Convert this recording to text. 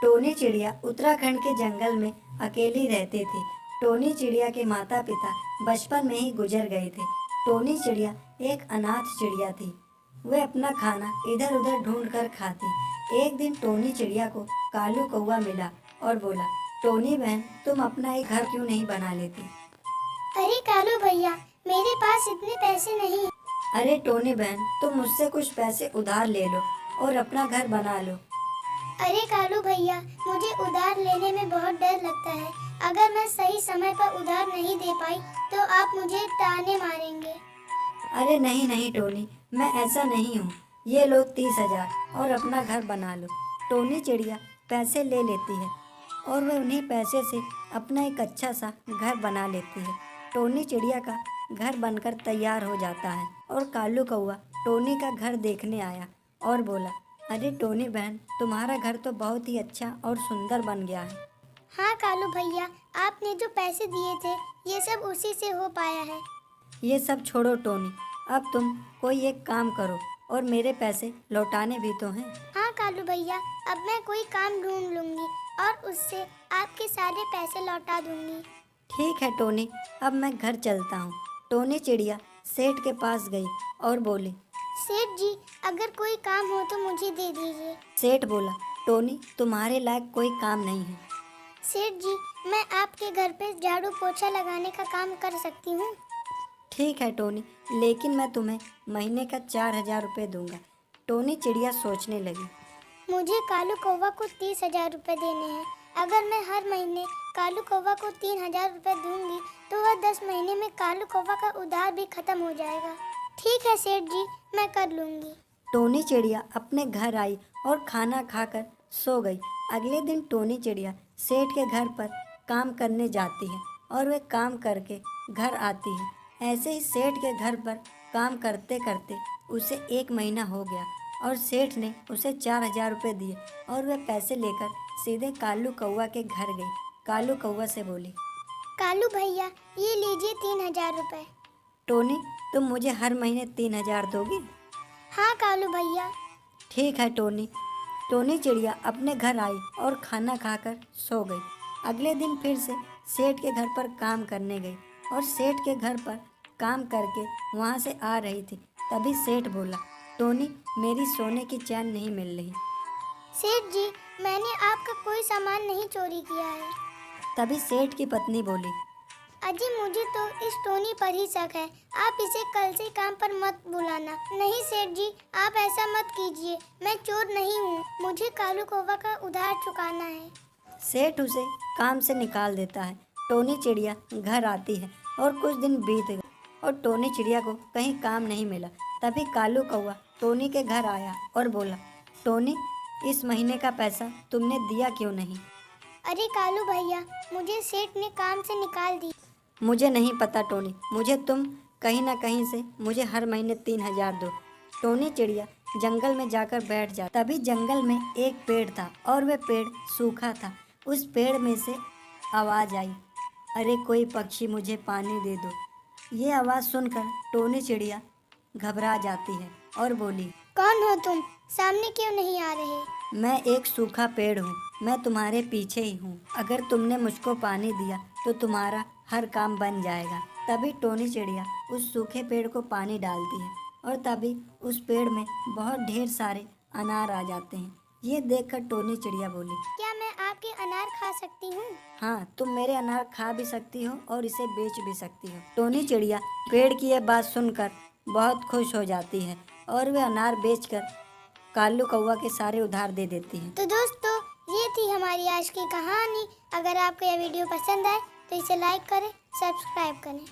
Tony चिड़िया उत्तराखंड के जंगल में अकेली रहती थी। टोनी चिड़िया के माता पिता बचपन में ही गुजर गए थे। टोनी चिड़िया एक अनाथ चिड़िया थी। वह अपना खाना इधर उधर ढूंढ कर खाती। एक दिन टोनी चिड़िया को कालू कौवा मिला और बोला, टोनी बहन, तुम अपना एक घर क्यों नहीं बना लेती? अरे कालू भैया, मेरे पास इतने पैसे नहीं। अरे टोनी बहन, तुम मुझसे कुछ पैसे उधार ले लो और अपना घर बना लो। अरे कालू भैया, मुझे उधार लेने में बहुत डर लगता है। अगर मैं सही समय पर उधार नहीं दे पाई तो आप मुझे ताने मारेंगे। अरे नहीं नहीं टोनी, मैं ऐसा नहीं हूँ। ये लो 30,000 और अपना घर बना लो। टोनी चिड़िया पैसे ले लेती है और वह उन्हीं पैसे से अपना एक अच्छा सा घर बना लेती है। टोनी चिड़िया का घर बनकर तैयार हो जाता है और कालू कौवा टोनी का घर देखने आया और बोला, अरे टोनी बहन, तुम्हारा घर तो बहुत ही अच्छा और सुंदर बन गया है। हाँ कालू भैया, आपने जो पैसे दिए थे ये सब उसी से हो पाया है। ये सब छोड़ो टोनी, अब तुम कोई एक काम करो और मेरे पैसे लौटाने भी तो हैं। हाँ कालू भैया, अब मैं कोई काम ढूंढ लूंगी और उससे आपके सारे पैसे लौटा दूंगी। ठीक है टोनी, अब मैं घर चलता हूँ। टोनी चिड़िया सेठ के पास गई और बोली, सेठ जी, अगर कोई काम हो तो मुझे दे दीजिए। सेठ बोला, टोनी, तुम्हारे लायक कोई काम नहीं है। सेठ जी, मैं आपके घर पे झाड़ू पोछा लगाने का काम कर सकती हूँ। ठीक है टोनी, लेकिन मैं तुम्हें महीने का 4,000 रुपये दूंगा। टोनी चिड़िया सोचने लगी, मुझे कालू कौवा को 30,000 रुपये देने हैं। अगर मैं हर महीने कालू कौवा को 3,000 रुपये दूंगी तो वह 10 महीने में कालू कौवा का उधार भी खत्म हो जाएगा। ठीक है सेठ जी, मैं कर लूंगी। टोनी चिड़िया अपने घर आई और खाना खाकर सो गई। अगले दिन टोनी चिड़िया सेठ के घर पर काम करने जाती है और वह काम करके घर आती है। ऐसे ही सेठ के घर पर काम करते करते उसे 1 महीना हो गया और सेठ ने उसे 4,000 रुपये दिए और वह पैसे लेकर सीधे कालू कौवा के घर गई। कालू कौवा से बोली, कालू भैया, ये लीजिए 3,000 रुपये। टोनी, तुम मुझे हर महीने 3,000 दोगी? हाँ कालू भैया। ठीक है टोनी। टोनी चिड़िया अपने घर आई और खाना खाकर सो गई। अगले दिन फिर से सेठ के घर पर काम करने गई और सेठ के घर पर काम करके वहाँ से आ रही थी। तभी सेठ बोला, टोनी, मेरी सोने की चैन नहीं मिल रही। सेठ जी, मैंने आपका कोई सामान नहीं चोरी किया है। तभी सेठ की पत्नी बोली, अजी, मुझे तो इस टोनी पर ही शक है। आप इसे कल से काम पर मत बुलाना। नहीं सेठ जी, आप ऐसा मत कीजिए। मैं चोर नहीं हूँ, मुझे कालू कौवा का उधार चुकाना है। सेठ उसे काम से निकाल देता है। टोनी चिड़िया घर आती है और कुछ दिन बीत गए और टोनी चिड़िया को कहीं काम नहीं मिला। तभी कालू कौवा टोनी के घर आया और बोला, टोनी, इस महीने का पैसा तुमने दिया क्यों नहीं? अरे कालू भैया, मुझे सेठ ने काम से निकाल दी। मुझे नहीं पता टोनी, मुझे तुम कहीं ना कहीं से मुझे हर महीने 3,000 दो। टोनी चिड़िया जंगल में जाकर बैठ जा। तभी जंगल में एक पेड़ था और वह पेड़ सूखा था। उस पेड़ में से आवाज़ आई, अरे कोई पक्षी मुझे पानी दे दो। ये आवाज़ सुनकर टोनी चिड़िया घबरा जाती है और बोली, कौन हो तुम? सामने क्यों नहीं आ रहे? मैं एक सूखा पेड़ हूँ, मैं तुम्हारे पीछे ही हूँ। अगर तुमने मुझको पानी दिया तो तुम्हारा हर काम बन जाएगा। तभी टोनी चिड़िया उस सूखे पेड़ को पानी डालती है और तभी उस पेड़ में बहुत ढेर सारे अनार आ जाते हैं। ये देखकर टोनी चिड़िया बोली, क्या मैं आपके अनार खा सकती हूँ? हाँ, तुम मेरे अनार खा भी सकती हो और इसे बेच भी सकती हो। टोनी चिड़िया पेड़ की यह बात सुनकर बहुत खुश हो जाती है और वे अनार बेचकर कालू कौवा के सारे उधार दे देती है। तो दोस्तों, ये थी हमारी आज की कहानी। अगर आपको यह वीडियो पसंद आए तो इसे लाइक करें, सब्सक्राइब करें।